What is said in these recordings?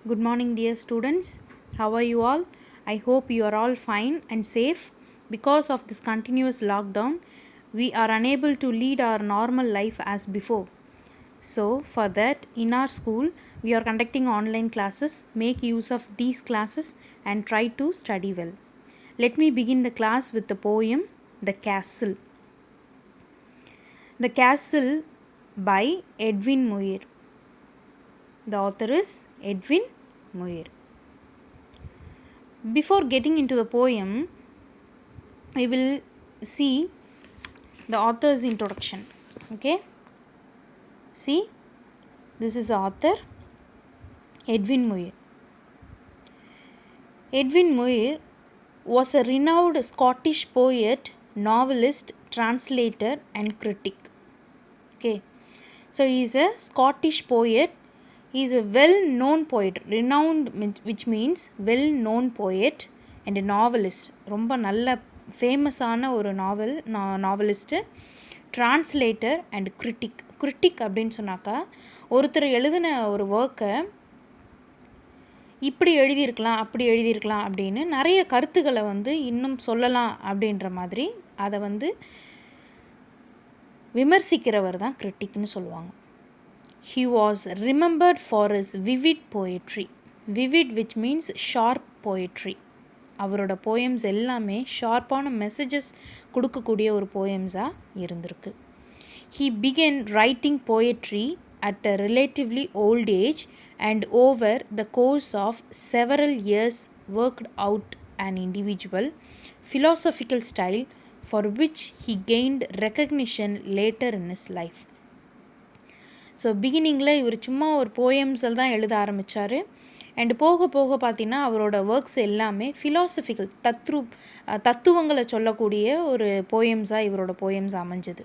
Good morning, dear students. How are you all? I hope you are all fine and safe. Because of this continuous lockdown, we are unable to lead our normal life as before. So, for that, in our school, we are conducting online classes. Make use of these classes and try to study well. Let me begin the class with the poem The Castle. The Castle by Edwin Muir. The author is Edwin Muir. Before getting into the poem, I will see the author's introduction. Okay? See, this is the author, Edwin Muir. Edwin Muir was a renowned Scottish poet, novelist, translator, and critic. Okay, so he is a Scottish poet. He is a well-known poet, renowned, which means well-known poet and a novelist. ரொம்ப நல்ல ஃபேமஸான ஒரு novelist, translator and critic. Critic அப்படின்னு சொன்னாக்கா ஒருத்தர் எழுதின ஒரு ஒர்க்கை இப்படி எழுதியிருக்கலாம் அப்படி எழுதியிருக்கலாம் அப்படின்னு நிறைய கருத்துக்களை இன்னும் சொல்லலாம் அப்படின்ற மாதிரி அதை விமர்சிக்கிறவர் தான் கிரிட்டிக்னு சொல்லுவாங்க. He was remembered for his vivid poetry. Vivid which means sharp poetry. அவரோட போயம்ஸ் எல்லாமே ஷார்ப்பான மெசேஜஸ் கொடுக்கக்கூடிய ஒரு போயம்ஸாக இருந்திருக்கு. He began writing poetry at a relatively old age and over the course of several years worked out an individual philosophical style for which he gained recognition later in his life. So பிகினிங்கில் இவர் சும்மா ஒரு போயம்ஸில் தான் எழுத ஆரம்பித்தார். And போக போக பார்த்திங்கன்னா அவரோட ஒர்க்ஸ் எல்லாமே ஃபிலாசபிக்கல் தத்துவங்களை சொல்லக்கூடிய ஒரு போயம்ஸாக இவரோட போயம்ஸ் அமைஞ்சது.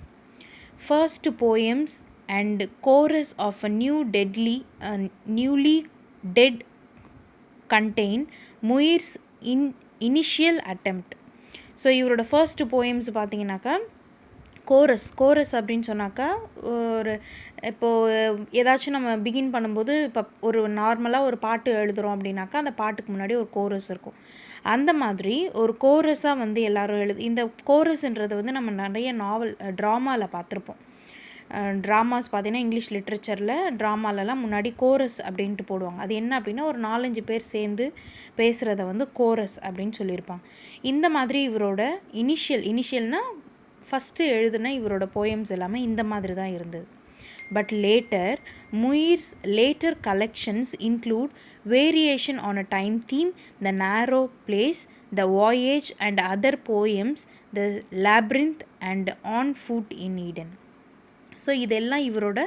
First poems and chorus of a newly dead contain Muir's initial attempt. So இவரோட ஃபர்ஸ்ட் போயம்ஸ் பார்த்திங்கனாக்கா கோரஸ் அப்படின்னு சொன்னாக்கா ஒரு இப்போது ஏதாச்சும் நம்ம பிகின் பண்ணும்போது இப்போ ஒரு நார்மலாக ஒரு பாட்டு எழுதுகிறோம் அப்படின்னாக்கா அந்த பாட்டுக்கு முன்னாடி ஒரு கோரஸ் இருக்கும். அந்த மாதிரி ஒரு கோரஸாக எல்லோரும் இந்த கோரஸ்ன்றது நம்ம நிறைய ட்ராமாவில் பார்த்துருப்போம். ட்ராமாஸ் பார்த்திங்கன்னா இங்கிலீஷ் லிட்ரேச்சரில் ட்ராமாலலாம் முன்னாடி கோரஸ் அப்படின்ட்டு போடுவாங்க. அது என்ன அப்படின்னா ஒரு 4-5 பேர் சேர்ந்து பேசுகிறத கோரஸ் அப்படின்னு சொல்லியிருப்பாங்க. இந்த மாதிரி இவரோட இனிஷியல்னால் ஃபஸ்ட்டு எழுதுன இவரோட போயம்ஸ் எல்லாமே இந்த மாதிரி தான் இருந்தது. But Muir's later collections include variation on a time theme, the narrow place, the voyage and other poems, the labyrinth and on foot in Eden. So இதெல்லாம் இவரோட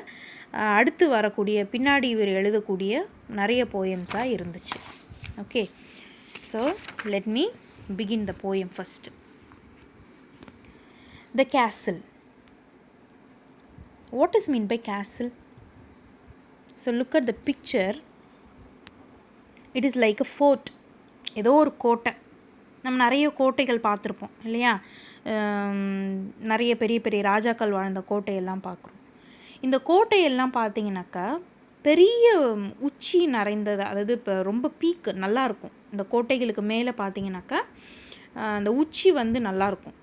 அடுத்து வரக்கூடிய பின்னாடி இவர் எழுதக்கூடிய நிறைய போயம்ஸாக இருந்துச்சு. Okay, so let me begin the poem first. The castle. What is meant by castle? So look at the picture. It is like a fort. ஏதோ ஒரு கோட்டை. நம்ம நிறைய கோட்டைகள் பார்த்துருப்போம் இல்லையா? நிறைய பெரிய பெரிய ராஜாக்கள் வாழ்ந்த கோட்டையெல்லாம் பார்க்குறோம். இந்த கோட்டையெல்லாம் பார்த்தீங்கன்னாக்கா பெரிய உச்சி நிறைந்தது, அதாவது இப்போ ரொம்ப பீக்கு நல்லாயிருக்கும். இந்த கோட்டைகளுக்கு மேலே பார்த்தீங்கன்னாக்கா அந்த உச்சி நல்லாயிருக்கும்.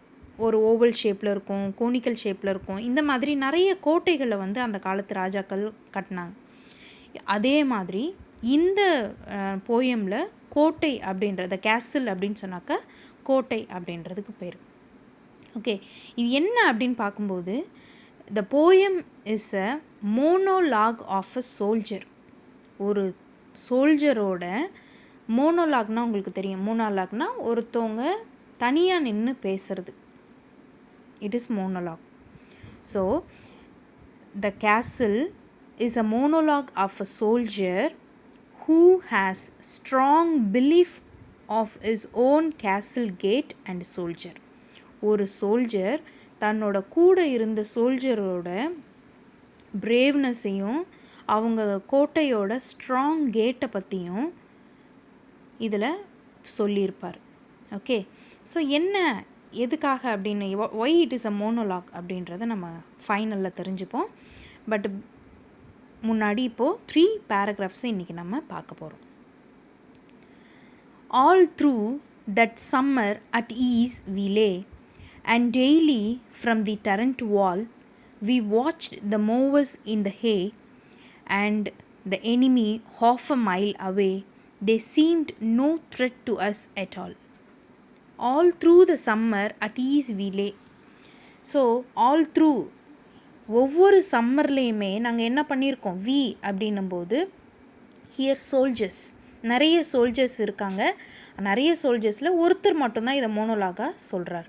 ஒரு ஓவல் ஷேப்பில் இருக்கும், கோனிக்கல் ஷேப்பில் இருக்கும். இந்த மாதிரி நிறைய கோட்டைகளை அந்த காலத்து ராஜாக்கள் கட்டினாங்க. அதே மாதிரி இந்த போயமில் கோட்டை அப்படின்றத கேசல் அப்படின்னு சொன்னாக்கா கோட்டை அப்படின்றதுக்கு பேர். ஓகே, இது என்ன அப்படின்னு பார்க்கும்போது the poem is a monologue of a soldier. ஒரு சோல்ஜரோட மோனோலாக்னால் உங்களுக்கு தெரியும். மோனோலாக்னால் ஒருத்தவங்க தனியாக நின்று பேசுறது. It is monologue. So the castle is a monologue of a soldier who has strong belief of his own castle gate and soldier. ஒரு soldier தன்னோட கூட இருந்த சோல்ஜரோட பிரேவ்னஸையும் அவங்க கோட்டையோட ஸ்ட்ராங் கேட்டை பற்றியும் இதில் சொல்லியிருப்பார். ஓகே, ஸோ என்ன எதுக்காக அப்படின்னு why it is a monologue அப்படின்றத நம்ம ஃபைனலில் தெரிஞ்சுப்போம். பட் முன்னாடி இப்போது 3 பேராகிராஃப்ஸை இன்றைக்கி நம்ம பார்க்க போகிறோம். All through that summer at ease we lay, and daily from the turret wall we watched the mowers in the hay, and the enemy half a mile away. They seemed no threat to us at all. All through the summer at ease we lay. So all through ஒவ்வொரு சம்மர்லேயுமே நாங்கள் என்ன பண்ணியிருக்கோம் we அப்படின்னும்போது here soldiers, நிறைய soldiers இருக்காங்க. நிறைய சோல்ஜர்ஸில் ஒருத்தர் மட்டும்தான் இதை மோனோலாகாக சொல்கிறார்.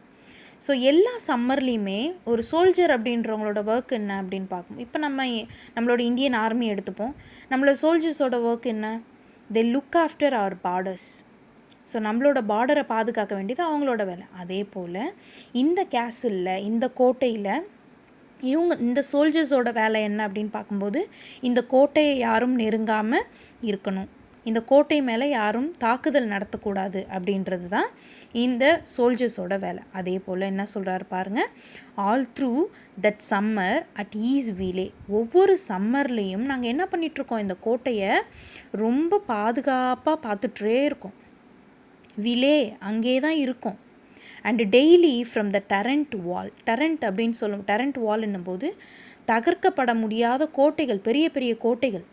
ஸோ எல்லா சம்மர்லேயுமே ஒரு சோல்ஜர் அப்படின்றவங்களோட ஒர்க் என்ன அப்படின்னு பார்க்கணும். இப்போ நம்மளோட இந்தியன் ஆர்மி எடுத்துப்போம். நம்மளோட சோல்ஜர்ஸோட ஒர்க் என்ன? They look after our borders. So நம்மளோட பார்டரை பாதுகாக்க வேண்டியது அவங்களோட வேலை. அதே போல் இந்த கேசலில், இந்த கோட்டையில் இந்த சோல்ஜர்ஸோட வேலை என்ன அப்படின்னு பார்க்கும்போது இந்த கோட்டையை யாரும் நெருங்காமல் இருக்கணும், இந்த கோட்டை மேலே யாரும் தாக்குதல் நடத்தக்கூடாது அப்படின்றது தான் இந்த சோல்ஜர்ஸோட வேலை. அதே போல் என்ன சொல்கிறாரு பாருங்கள், all through that summer at ease we lay. ஒவ்வொரு சம்மர்லேயும் நாங்கள் என்ன பண்ணிகிட்ருக்கோம், இந்த கோட்டையை ரொம்ப பாதுகாப்பாக பார்த்துட்டே இருக்கோம். விலே அங்கே தான் இருக்கும். And daily from the torrent wall. Torrent அப்படின்னு சொல்லும். டரண்ட் வால் என்னும்போது தகர்க்கப்பட முடியாத கோட்டைகள், பெரிய பெரிய கோட்டைகள்.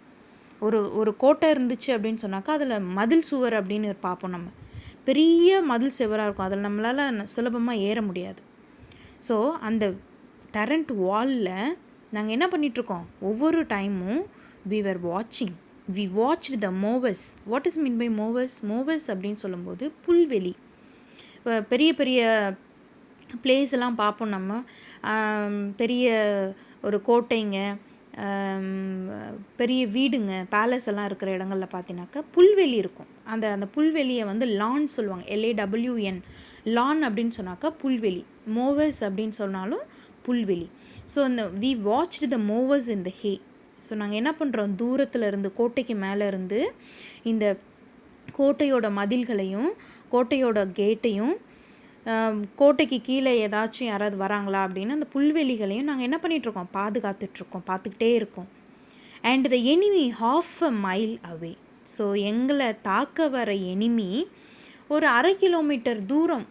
ஒரு கோட்டை இருந்துச்சு அப்படின்னு சொன்னாக்கா அதில் மதில் சுவர் அப்படின்னு பார்ப்போம். நம்ம பெரிய மதில் சுவராக இருக்கும், அதில் நம்மளால் சுலபமாக ஏற முடியாது. ஸோ அந்த டரண்ட் வாலில் நாங்கள் என்ன பண்ணிகிட்ருக்கோம், ஒவ்வொரு டைமும் we were watching, we watched the mowers. What is mean by mowers? mowers அப்படின்னு சொல்லும்போது புல்வெளி. இப்போ பெரிய பெரிய பிளேஸ்லாம் பார்ப்போம் நம்ம. பெரிய ஒரு கோட்டைங்க, பெரிய வீடுங்க, பேலஸ் எல்லாம் இருக்கிற இடங்களில் பார்த்தீங்கன்னாக்கா புல்வெளி இருக்கும். அந்த புல்வெளியை வந்து லான் சொல்லுவாங்க, LAWN. லான் அப்படின்னு சொன்னாக்கா புல்வெளி. மோவர்ஸ் அப்படின்னு சொன்னாலும் புல்வெளி. ஸோ இந்த we watched the mowers in the hay. So நாங்கள் என்ன பண்ணுறோம், தூரத்தில் இருந்து, கோட்டைக்கு மேலே இருந்து இந்த கோட்டையோட மதில்களையும் கோட்டையோட கேட்டையும், கோட்டைக்கு கீழே ஏதாச்சும் யாராவது வராங்களா அப்படின்னு அந்த புல்வெளிகளையும் நாங்கள் என்ன பண்ணிகிட்ருக்கோம், பாதுகாத்துட்ருக்கோம், பார்த்துக்கிட்டே இருக்கோம். And the enemy half a mile away. So எங்களை தாக்க வர எனிமி ஒரு 1/2 கிலோமீட்டர் தூரம்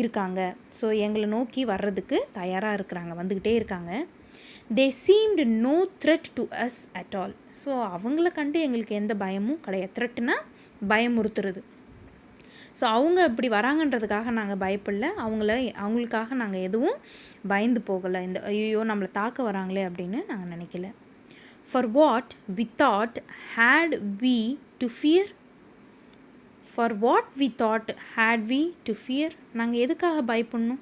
இருக்காங்க. ஸோ எங்களை நோக்கி வர்றதுக்கு தயாராக இருக்கிறாங்க, வந்துக்கிட்டே இருக்காங்க. they seemed no threat to us at all. So அவங்கள கண்டு எங்களுக்கு எந்த பயமும் கிடையாது. த்ரெட்னா பயமுறுத்துறது. ஸோ அவங்க இப்படி வராங்கன்றதுக்காக நாங்கள் பயப்படல, அவங்களுக்காக நாங்கள் எதுவும் பயந்து போகலை. இந்த ஐயோ நம்மளை தாக்க வராங்களே அப்படின்னு நாங்கள் நினைக்கல. for what we thought had we to fear? for what we thought had we to fear? நாங்கள் எதுக்காக பயப்படணும்,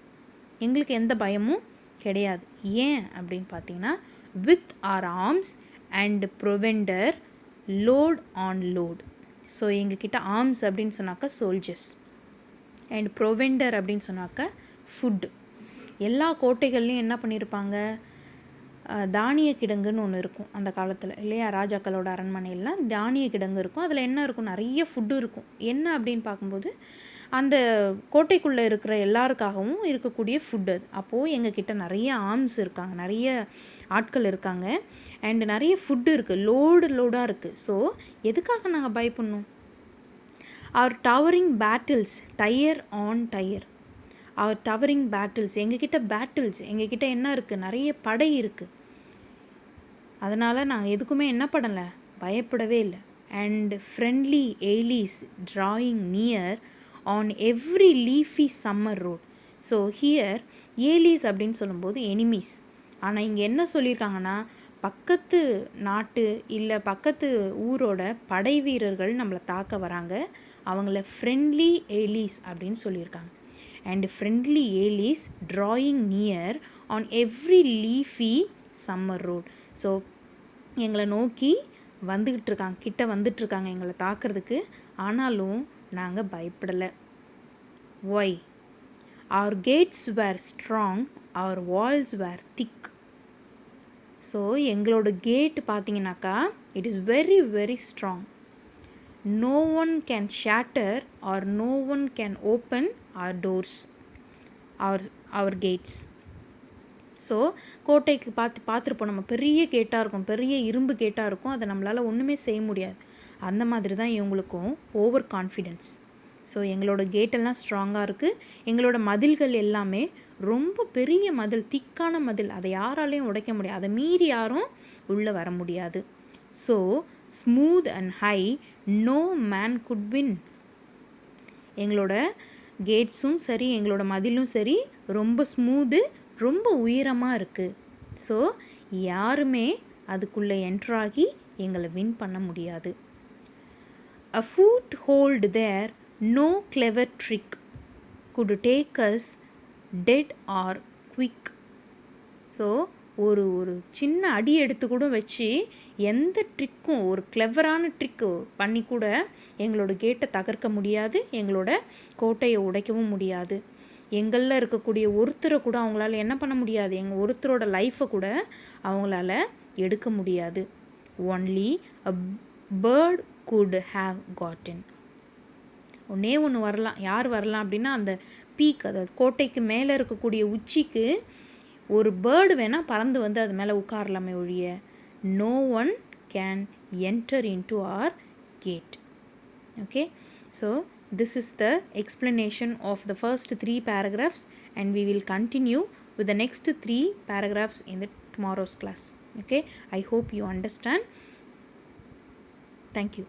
எங்களுக்கு எந்த பயமும் கிடையாது. ஏன் அப்படின்னு பார்த்தீங்கன்னா, with our arms and provender load on load. So எங்ககிட்ட ஆர்ம்ஸ் அப்படின்னு சொன்னாக்கா சோல்ஜர்ஸ், அண்ட் ப்ரொவெண்டர் அப்படின்னு சொன்னாக்கா ஃபுட்டு. எல்லா கோட்டைகள்லையும் என்ன பண்ணியிருப்பாங்க, தானிய கிடங்குன்னு ஒன்று இருக்கும் அந்த காலத்தில் இல்லையா. ராஜாக்களோட அரண்மனையெல்லாம் தானிய கிடங்கு இருக்கும். அதில் என்ன இருக்கும், நிறைய ஃபுட்டு இருக்கும். என்ன அப்படின்னு பார்க்கும்போது அந்த கோட்டைக்குள்ளே இருக்கிற எல்லாருக்காகவும் இருக்கக்கூடிய ஃபுட்டு அது. அப்போது எங்ககிட்ட நிறைய ஆர்ம்ஸ் இருக்காங்க, நிறைய ஆட்கள் இருக்காங்க, அண்டு நிறைய ஃபுட்டு இருக்குது, லோடாக இருக்குது. ஸோ எதுக்காக நாங்கள் பயப்படணும்? our towering battles tier on tier. our towering battles, எங்ககிட்ட பேட்டில்ஸ், எங்ககிட்ட என்ன இருக்குது, நிறைய படை இருக்குது. அதனால் நாங்கள் எதுக்குமே என்ன பண்ணலை, பயப்படவே இல்லை. And friendly Alice drawing near on every leafy summer road. So here Alice அப்படின்னு சொல்லும்போது எனிமீஸ். ஆனால் இங்கே என்ன சொல்லியிருக்காங்கன்னா, பக்கத்து நாட்டு இல்லை பக்கத்து ஊரோட படை வீரர்கள் நம்மளை தாக்க வராங்க, அவங்கள ஃப்ரெண்ட்லி ஏலிஸ் அப்படின்னு சொல்லியிருக்காங்க. And friendly Alice drawing near on every leafy summer road. So எங்களை நோக்கி கிட்ட வந்துட்டுருக்காங்க எங்களை தாக்கிறதுக்கு. ஆனாலும் நாங்கள் பயப்படலை. why? our gates were strong, our walls were thick. So எங்களோட கேட் பார்த்தீங்கன்னாக்கா it is very very strong. no one can shatter or no one can open our doors, our gates. So கோட்டைக்கு பார்த்துருப்போம் நம்ம, பெரிய கேட்டாக இருக்கும், பெரிய இரும்பு கேட்டாக இருக்கும், அதை நம்மளால் ஒன்றுமே செய்ய முடியாது. அந்த மாதிரி தான் இவங்களுக்கும் ஓவர் கான்ஃபிடென்ஸ். ஸோ எங்களோட கேட்டெல்லாம் ஸ்ட்ராங்காக இருக்குது. எங்களோட மதில்கள் எல்லாமே ரொம்ப பெரிய மதில், திக்கான மதில், அதை யாராலையும் உடைக்க முடியாது, அதை மீறி யாரும் உள்ளே வர முடியாது. So smooth and high, no man could win. எங்களோட கேட்ஸும் சரி, எங்களோட மதிலும் சரி, ரொம்ப ஸ்மூத்து, ரொம்ப உயரமாக இருக்குது. ஸோ யாருமே அதுக்குள்ளே என்ட்ராகி எங்களை வின் பண்ண முடியாது. A foothold there, no clever trick could take us dead or quick. So ஒரு சின்ன அடி எடுத்து கூட வச்சு எந்த ட்ரிக்கும், ஒரு கிளவரான ட்ரிக்கு பண்ணி கூட எங்களோட கேட்டை தகர்க்க முடியாது, எங்களோட கோட்டையை உடைக்கவும் முடியாது. எங்களில் இருக்கக்கூடிய ஒருத்தரை கூட அவங்களால என்ன பண்ண முடியாது, எங்கள் ஒருத்தரோட லைஃப்பை கூட அவங்களால எடுக்க முடியாது. Only a bird could have gotten. ஒன்றே ஒன்று வரலாம். யார் வரலாம் அப்படின்னா, அந்த பீக், அதாவது கோட்டைக்கு மேலே இருக்கக்கூடிய உச்சிக்கு ஒரு பேர்டு வேணால் பறந்து வந்து அது மேலே உட்காரலாமே ஒழிய, no one can enter into our gate. Okay, so this is the explanation of the first 3 paragraphs, and we will continue with the next 3 paragraphs in the tomorrow's class. Okay, I hope you understand. Thank you.